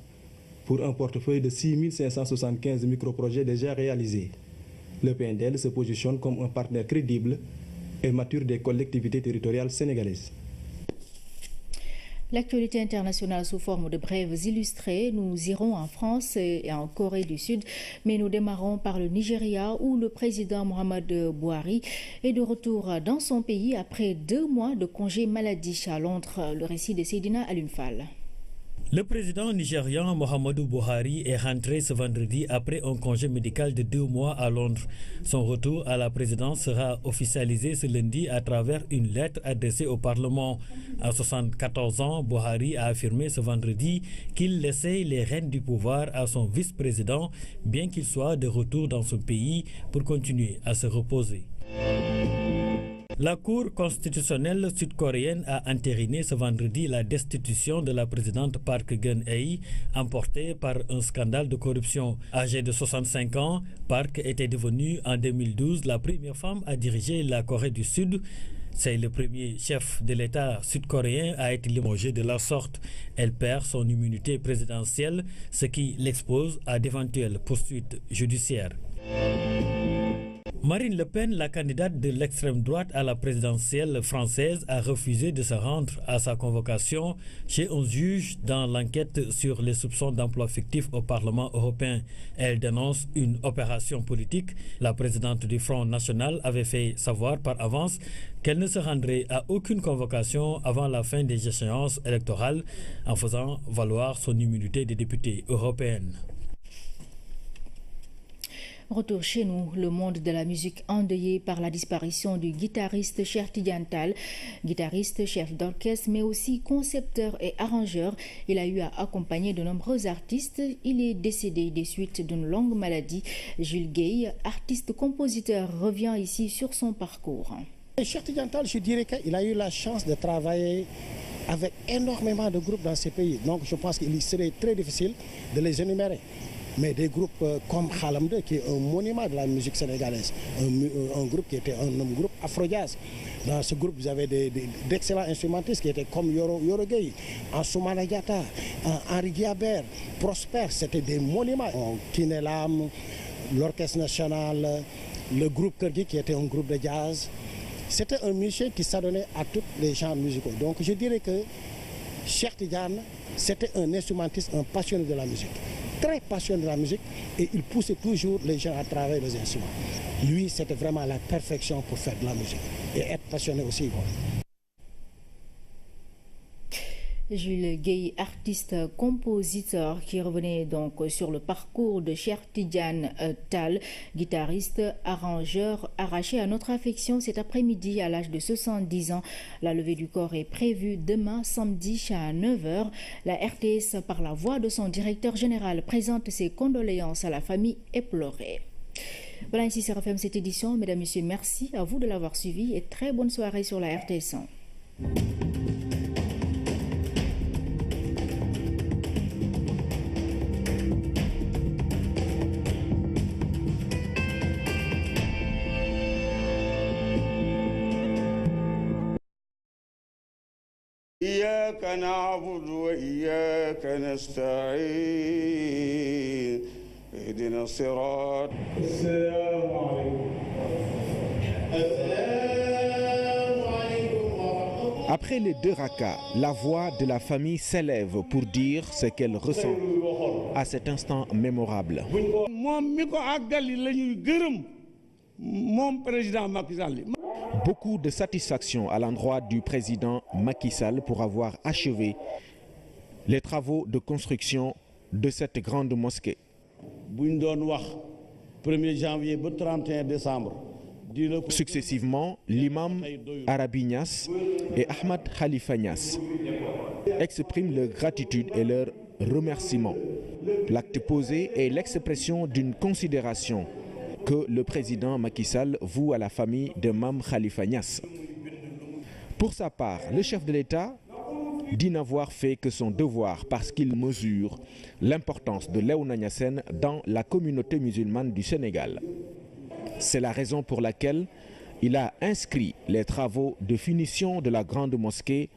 pour un portefeuille de 6 575 microprojets déjà réalisés. Le PNDL se positionne comme un partenaire crédible et mature des collectivités territoriales sénégalaises. L'actualité internationale sous forme de brèves illustrées. Nous irons en France et en Corée du Sud, mais nous démarrons par le Nigeria où le président Muhammadu Buhari est de retour dans son pays après 2 mois de congé maladie à Londres. Le récit de Seydina Alunfal. Le président nigérian Muhammadu Buhari est rentré ce vendredi après un congé médical de 2 mois à Londres. Son retour à la présidence sera officialisé ce lundi à travers une lettre adressée au Parlement. À 74 ans, Buhari a affirmé ce vendredi qu'il laissait les rênes du pouvoir à son vice-président, bien qu'il soit de retour dans son pays pour continuer à se reposer. La Cour constitutionnelle sud-coréenne a entériné ce vendredi la destitution de la présidente Park Geun-hye, emportée par un scandale de corruption. Âgée de 65 ans, Park était devenue en 2012 la première femme à diriger la Corée du Sud. C'est le premier chef de l'État sud-coréen à être limogé de la sorte. Elle perd son immunité présidentielle, ce qui l'expose à d'éventuelles poursuites judiciaires. Marine Le Pen, la candidate de l'extrême droite à la présidentielle française, a refusé de se rendre à sa convocation chez un juge dans l'enquête sur les soupçons d'emploi fictif au Parlement européen. Elle dénonce une opération politique. La présidente du Front National avait fait savoir par avance qu'elle ne se rendrait à aucune convocation avant la fin des échéances électorales en faisant valoir son immunité de députée européenne. Retour chez nous, le monde de la musique endeuillé par la disparition du guitariste Cheikh Tidiane Tall, guitariste, chef d'orchestre, mais aussi concepteur et arrangeur. Il a eu à accompagner de nombreux artistes. Il est décédé des suites d'une longue maladie. Jules Gueye, artiste-compositeur, revient ici sur son parcours. Cheikh Tidiane Tall, je dirais qu'il a eu la chance de travailler avec énormément de groupes dans ces pays. Donc je pense qu'il serait très difficile de les énumérer. Mais des groupes comme Khalam 2, qui est un monument de la musique sénégalaise, un groupe qui était un groupe afro-jazz. Dans ce groupe, vous avez d'excellents instrumentistes qui étaient comme Yoro Gueye, Ansoumana Diatta, Henri Guiabert, Prosper, c'était des monuments. Kinelam, l'Orchestre National, le groupe Kergui qui était un groupe de jazz. C'était un musicien qui s'adonnait à tous les genres musicaux. Donc je dirais que Cheikh Tidiane, c'était un instrumentiste, un passionné de la musique. Très passionné de la musique et il poussait toujours les gens à travailler les instruments. Lui, c'était vraiment la perfection pour faire de la musique et être passionné aussi. Jules Gueye, artiste-compositeur qui revenait donc sur le parcours de Cheikh Tidiane Tall, guitariste, arrangeur, arraché à notre affection cet après-midi à l'âge de 70 ans. La levée du corps est prévue demain samedi à 9h. La RTS, par la voix de son directeur général, présente ses condoléances à la famille éplorée. Voilà, ainsi se referme cette édition. Mesdames, Messieurs, merci à vous de l'avoir suivi et très bonne soirée sur la RTS 1. إياك نعبد وإياك نستعين اهدنا الصراط. السلام عليكم. Après les 2 rakas, la voix de la famille s'élève pour dire ce qu'elle ressent à cet instant mémorable. Beaucoup de satisfaction à l'endroit du président Macky Sall pour avoir achevé les travaux de construction de cette grande mosquée. 1er janvier au 31 décembre. Successivement, l'imam Arabi Niass et Ahmad Khalifa Niass expriment leur gratitude et leur remerciement. L'acte posé est l'expression d'une considération que le président Macky Sall voue à la famille de Mame Khalifa Niass. Pour sa part, le chef de l'État dit n'avoir fait que son devoir parce qu'il mesure l'importance de Léona Niassène dans la communauté musulmane du Sénégal. C'est la raison pour laquelle il a inscrit les travaux de finition de la grande mosquée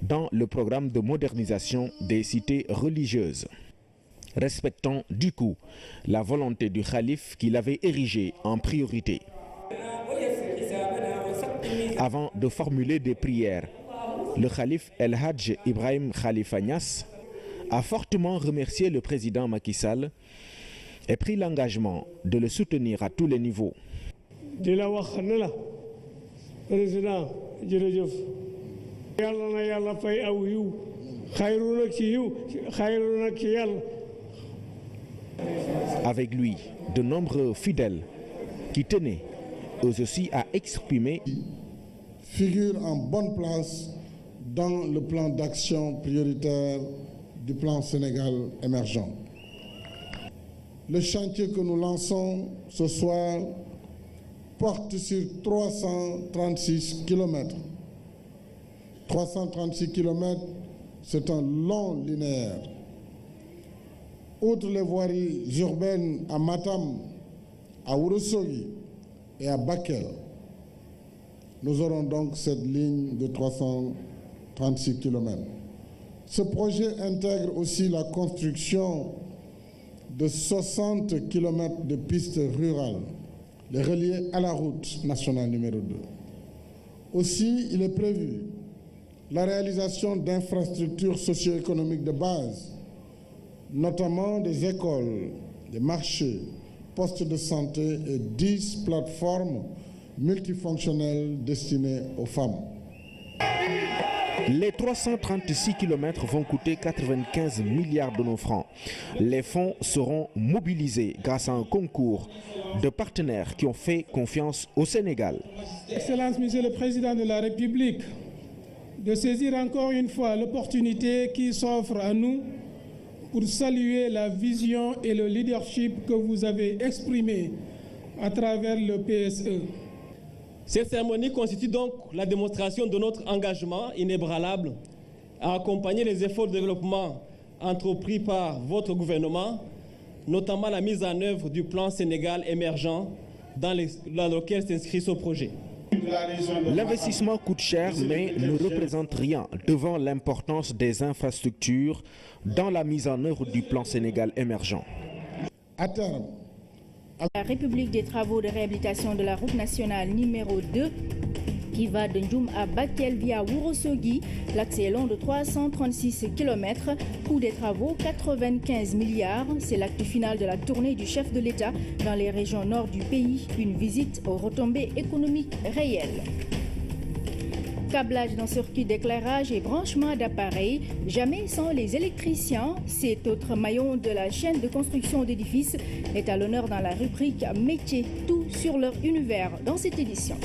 dans le programme de modernisation des cités religieuses, respectant du coup la volonté du khalife qu'il avait érigée en priorité. Avant de formuler des prières, le khalife El Hadj Ibrahim Khalifa Niass a fortement remercié le président Macky Sall et pris l'engagement de le soutenir à tous les niveaux. Avec lui, de nombreux fidèles qui tenaient eux aussi à exprimer figure en bonne place dans le plan d'action prioritaire du plan Sénégal émergent. Le chantier que nous lançons ce soir porte sur 336 km. 336 km, c'est un long linéaire. Outre les voiries urbaines à Matam, à Ourossogui et à Bakel, nous aurons donc cette ligne de 336 km. Ce projet intègre aussi la construction de 60 km de pistes rurales, les relier à la route nationale numéro 2. Aussi, il est prévu la réalisation d'infrastructures socio-économiques de base, notamment des écoles, des marchés, postes de santé et 10 plateformes multifonctionnelles destinées aux femmes. Les 336 km vont coûter 95 milliards de nos francs. Les fonds seront mobilisés grâce à un concours de partenaires qui ont fait confiance au Sénégal. Excellence, Monsieur le Président de la République, de saisir encore une fois l'opportunité qui s'offre à nous pour saluer la vision et le leadership que vous avez exprimé à travers le PSE. Cette cérémonie constitue donc la démonstration de notre engagement inébranlable à accompagner les efforts de développement entrepris par votre gouvernement, notamment la mise en œuvre du plan Sénégal émergent dans lequel s'inscrit ce projet. L'investissement coûte cher mais ne représente rien devant l'importance des infrastructures dans la mise en œuvre du plan Sénégal émergent. À terme, la République des travaux de réhabilitation de la route nationale numéro 2 qui va de Ndjoum à Bakel via Ourossogui. L'axe est long de 336 km. Coût des travaux 95 milliards. C'est l'acte final de la tournée du chef de l'État dans les régions nord du pays. Une visite aux retombées économiques réelles. Câblage d'un circuit d'éclairage et branchement d'appareils, jamais sans les électriciens. Cet autre maillon de la chaîne de construction d'édifices est à l'honneur dans la rubrique Métiers, tout sur leur univers dans cette édition.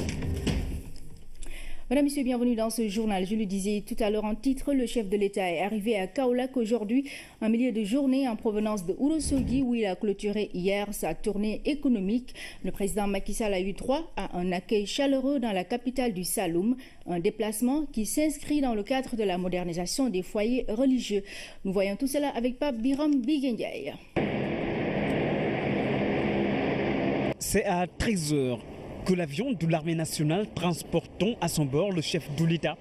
Madame, Monsieur, bienvenue dans ce journal. Je le disais tout à l'heure en titre, le chef de l'État est arrivé à Kaolack aujourd'hui, un milieu de journée en provenance de Ourossogui où il a clôturé hier sa tournée économique. Le président Macky Sall a eu droit à un accueil chaleureux dans la capitale du Saloum, un déplacement qui s'inscrit dans le cadre de la modernisation des foyers religieux. Nous voyons tout cela avec Pape Biram Biguendiaï. C'est à 13h que l'avion de l'armée nationale transportant à son bord le chef de l'État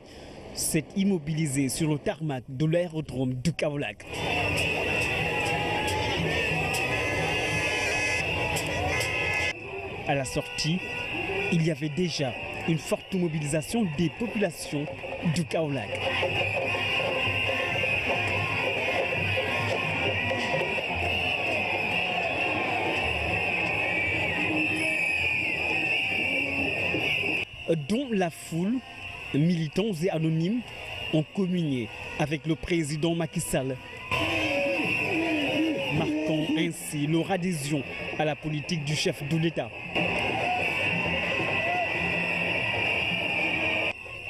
s'est immobilisé sur le tarmac de l'aérodrome du Kaolack. À la sortie, il y avait déjà une forte mobilisation des populations du Kaolack. Dont la foule, militants et anonymes, ont communié avec le président Macky Sall, marquant ainsi leur adhésion à la politique du chef de l'État.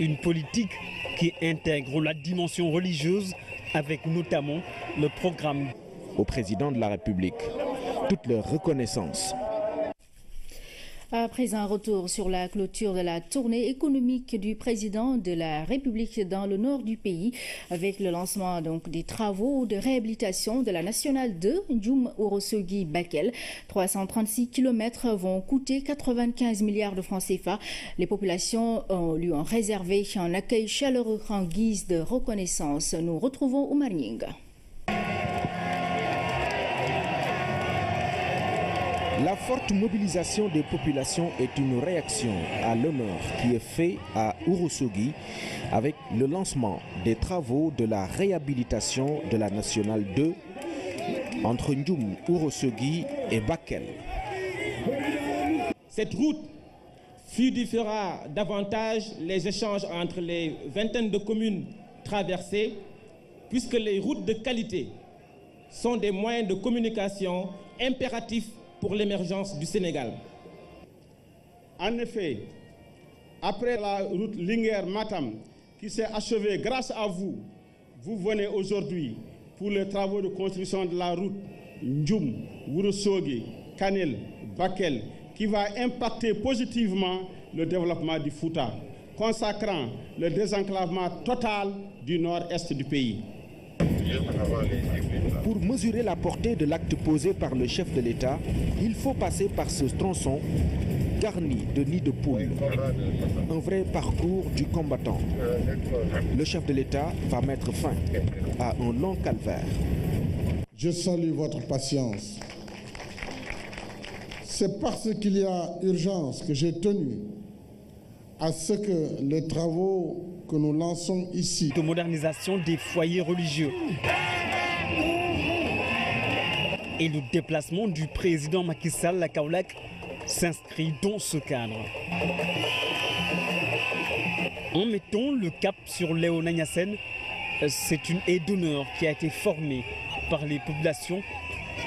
Une politique qui intègre la dimension religieuse avec notamment le programme au président de la République toute leur reconnaissance. Après un retour sur la clôture de la tournée économique du président de la République dans le nord du pays, avec le lancement des travaux de réhabilitation de la nationale 2, Ndjoum-Ourossogui-Bakel, 336 km vont coûter 95 milliards de francs CFA. Les populations lui ont réservé un accueil chaleureux en guise de reconnaissance. Nous retrouvons Oumar Nying. La forte mobilisation des populations est une réaction à l'honneur qui est fait à Ourossogui avec le lancement des travaux de la réhabilitation de la nationale 2 entre Ndjoum, Ourossogui et Bakel. Cette route fluidifiera davantage les échanges entre les vingtaines de communes traversées, puisque les routes de qualité sont des moyens de communication impératifs pour l'émergence du Sénégal. En effet, après la route Linguère-Matam qui s'est achevée grâce à vous, vous venez aujourd'hui pour les travaux de construction de la route Ndjoum, Ourossogui, Kanel, Bakel, qui va impacter positivement le développement du Fouta, consacrant le désenclavement total du nord-est du pays. Pour mesurer la portée de l'acte posé par le chef de l'État, il faut passer par ce tronçon garni de nids de poules. Un vrai parcours du combattant. Le chef de l'État va mettre fin à un long calvaire. Je salue votre patience. C'est parce qu'il y a urgence que j'ai tenu à ce que les travaux que nous lançons ici de modernisation des foyers religieux et le déplacement du président Macky Sall à Kaolack s'inscrit dans ce cadre. En mettant le cap sur Léona Niassène, c'est une haie d'honneur qui a été formée par les populations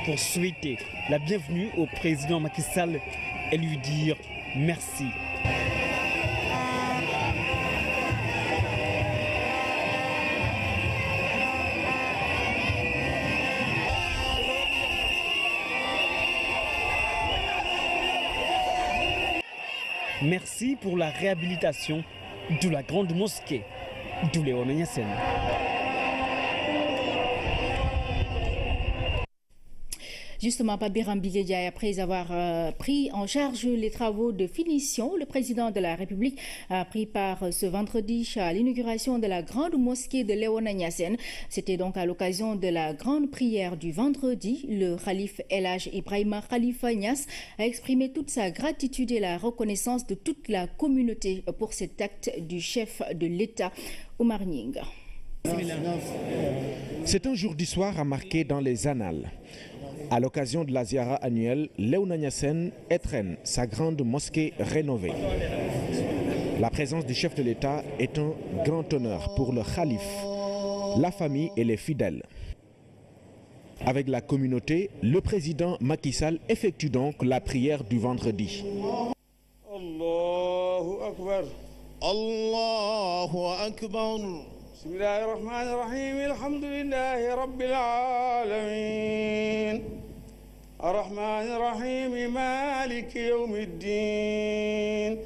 pour souhaiter la bienvenue au président Macky Sall et lui dire merci. Merci pour la réhabilitation de la grande mosquée de Léona Niassène. Justement, Pape Birambilé, après avoir pris en charge les travaux de finition, le président de la République a pris part ce vendredi à l'inauguration de la grande mosquée de Léona Niassène. C'était donc à l'occasion de la grande prière du vendredi. Le khalife El Hadj Ibrahima Khalifa Niass a exprimé toute sa gratitude et la reconnaissance de toute la communauté pour cet acte du chef de l'État, Oumar Nying. C'est un jour d'histoire à marquer dans les annales. À l'occasion de la ziara annuelle, Léona Niassène étrenne sa grande mosquée rénovée. La présence du chef de l'État est un grand honneur pour le khalife, la famille et les fidèles. Avec la communauté, le président Macky Sall effectue donc la prière du vendredi. Allahu Akbar. Allahu Akbar. Bismillahirrahmanirrahim. Alhamdulillahi Rabbil Alamin. Ar-Rahmanir Rahim. Maliki Yawmiddin.